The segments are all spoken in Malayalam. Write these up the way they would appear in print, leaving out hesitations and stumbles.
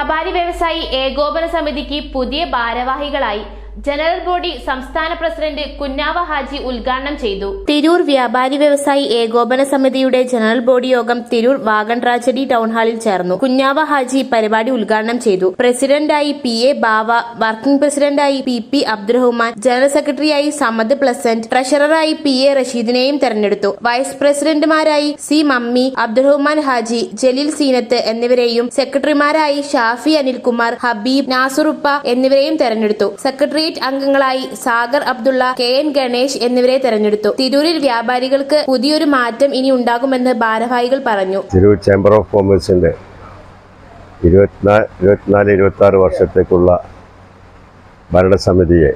വ്യാപാരി വ്യവസായി ഏകോപന സമിതിക്ക് പുതിയ ഭാരവാഹികളായി ജനറൽ ബോഡി സംസ്ഥാന പ്രസിഡന്റ് കുഞ്ഞാവ ഹാജി ഉദ്ഘാടനം ചെയ്തു. തിരൂർ വ്യാപാരി വ്യവസായി ഏകോപന സമിതിയുടെ ജനറൽ ബോഡി യോഗം തിരൂർ വാഗൺ ട്രാജഡി ടൗൺ ഹാളിൽ ചേർന്നു. കുഞ്ഞാവ ഹാജി പരിപാടി ഉദ്ഘാടനം ചെയ്തു. പ്രസിഡന്റായി PA ബാവ, വർക്കിംഗ് പ്രസിഡന്റായി PP അബ്ദുറഹ്മാൻ, ജനറൽ സെക്രട്ടറിയായി സമദ് പ്ലസന്റ്, ട്രഷററായി PA റഷീദിനെയും തെരഞ്ഞെടുത്തു. വൈസ് പ്രസിഡന്റുമാരായി C മമ്മി, അബ്ദുറഹ്മാൻ ഹാജി, ജലീൽ സീനത്ത് എന്നിവരെയും സെക്രട്ടറിമാരായി ഷാഫി അനിൽകുമാർ, ഹബീബ്, നാസുറുപ്പ എന്നിവരെയും തെരഞ്ഞെടുത്തു. സെക്രട്ടേറിയറ്റ് അംഗങ്ങളായി സാഗർ അബ്ദുള്ള, KN ഗണേഷ് എന്നിവരെ തെരഞ്ഞെടുത്തു. തിരൂരിൽ വ്യാപാരികൾക്ക് പുതിയൊരു മാറ്റം ഇനി ഉണ്ടാകുമെന്ന് ഭാരവാഹികൾ പറഞ്ഞു. തിരൂർ ചേംബർ ഓഫ് കോമേഴ്സിന്റെ 24-26 വർഷത്തേക്കുള്ള ഭരണസമിതിയെ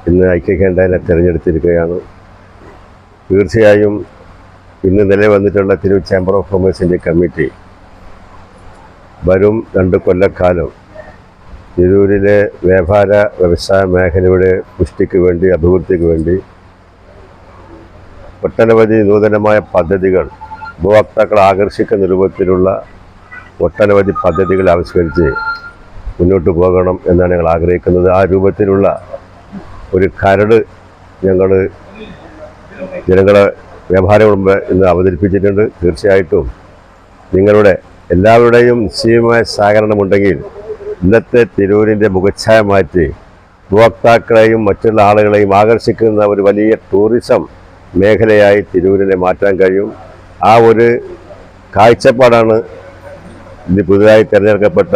ഇന്ന് ഐക്യകണ്ഠേന തിരഞ്ഞെടുത്തിരിക്കുകയാണ്. തീർച്ചയായും ഇന്ന് നിലവിൽ വന്നിട്ടുള്ള തിരൂർ ചേംബർ ഓഫ് കോമേഴ്സിന്റെ കമ്മിറ്റി വരും 2 കൊല്ലക്കാലം തിരൂരിലെ വ്യാപാര വ്യവസായ മേഖലയുടെ പുഷ്ടിക്ക് വേണ്ടി, അഭിവൃദ്ധിക്ക് വേണ്ടി ഒട്ടനവധി നൂതനമായ പദ്ധതികൾ, ഉപഭോക്താക്കളെ ആകർഷിക്കുന്ന രൂപത്തിലുള്ള ഒട്ടനവധി പദ്ധതികൾ ആവിഷ്കരിച്ച് മുന്നോട്ട് പോകണം എന്നാണ് ഞങ്ങൾ ആഗ്രഹിക്കുന്നത്. ആ രൂപത്തിലുള്ള ഒരു കരട് ഞങ്ങൾ ജനങ്ങളെ വ്യാപാരം മുമ്പ് ഇന്ന് അവതരിപ്പിച്ചിട്ടുണ്ട്. തീർച്ചയായിട്ടും നിങ്ങളുടെ എല്ലാവരുടെയും നിശ്ചയമായ സഹകരണമുണ്ടെങ്കിൽ ഇന്നത്തെ തിരൂരിൻ്റെ മുഖച്ഛായ മാറ്റി ഉപഭോക്താക്കളെയും മറ്റുള്ള ആളുകളെയും ആകർഷിക്കുന്ന ഒരു വലിയ ടൂറിസം മേഖലയായി തിരൂരിനെ മാറ്റാൻ കഴിയും. ആ ഒരു കാഴ്ചപ്പാടാണ് ഇന്ന് പുതുതായി തിരഞ്ഞെടുക്കപ്പെട്ട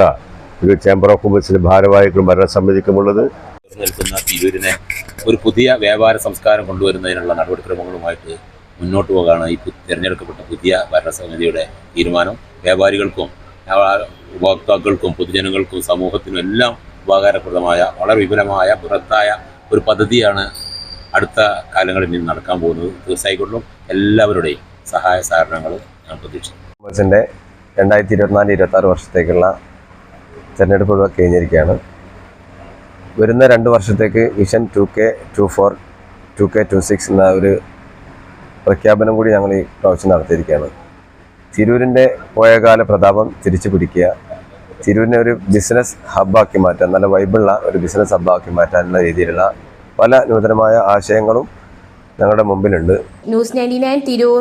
ഒരു ചേംബർ ഓഫ് കൊമേഴ്സിന്റെ ഭാരവാഹികളും ഭരണസമിതിക്കുമുള്ളത്. നിൽക്കുന്ന തിരൂരിനെ ഒരു പുതിയ വ്യാപാര സംസ്കാരം കൊണ്ടുവരുന്നതിനുള്ള നടപടിക്രമങ്ങളുമായിട്ട് മുന്നോട്ട് പോകാനാണ് ഈ തിരഞ്ഞെടുക്കപ്പെട്ട പുതിയ ഭരണസമിതിയുടെ തീരുമാനം. വ്യാപാരികൾക്കും ഉപഭോക്താക്കൾക്കും പൊതുജനങ്ങൾക്കും സമൂഹത്തിനും എല്ലാം ഉപകാരപ്രദമായ വളരെ വിപുലമായ ബൃഹത്തായ ഒരു പദ്ധതിയാണ് അടുത്ത കാലങ്ങളിൽ നിന്ന് നടക്കാൻ പോകുന്നത്. തീർച്ചയായിട്ടും എല്ലാവരുടെയും സഹായ സഹകരണങ്ങൾ ഞാൻ പ്രതീക്ഷിക്കുന്നു. കോമേഴ്സിൻ്റെ 2024-26 വർഷത്തേക്കുള്ള തിരഞ്ഞെടുപ്പ് കഴിഞ്ഞിരിക്കുകയാണ്. വരുന്ന 2 വർഷത്തേക്ക് വിഷൻ 2K24 2K26 എന്ന ഒരു പ്രഖ്യാപനം കൂടി ഞങ്ങൾ ഈ പ്രാവശ്യം നടത്തിയിരിക്കുകയാണ്. തിരൂരിൻ്റെ പോയകാല പ്രതാപം തിരിച്ചു പിടിക്കുക, തിരൂരിനെ ഒരു ബിസിനസ് ഹബ്ബാക്കി മാറ്റാൻ, നല്ല വൈബുള്ള ഒരു ബിസിനസ് ഹബ്ബാക്കി മാറ്റാനുള്ള രീതിയിലുള്ള പല നൂതനമായ ആശയങ്ങളും ഞങ്ങളുടെ മുമ്പിലുണ്ട്. ന്യൂസ് 99 തിരൂർ.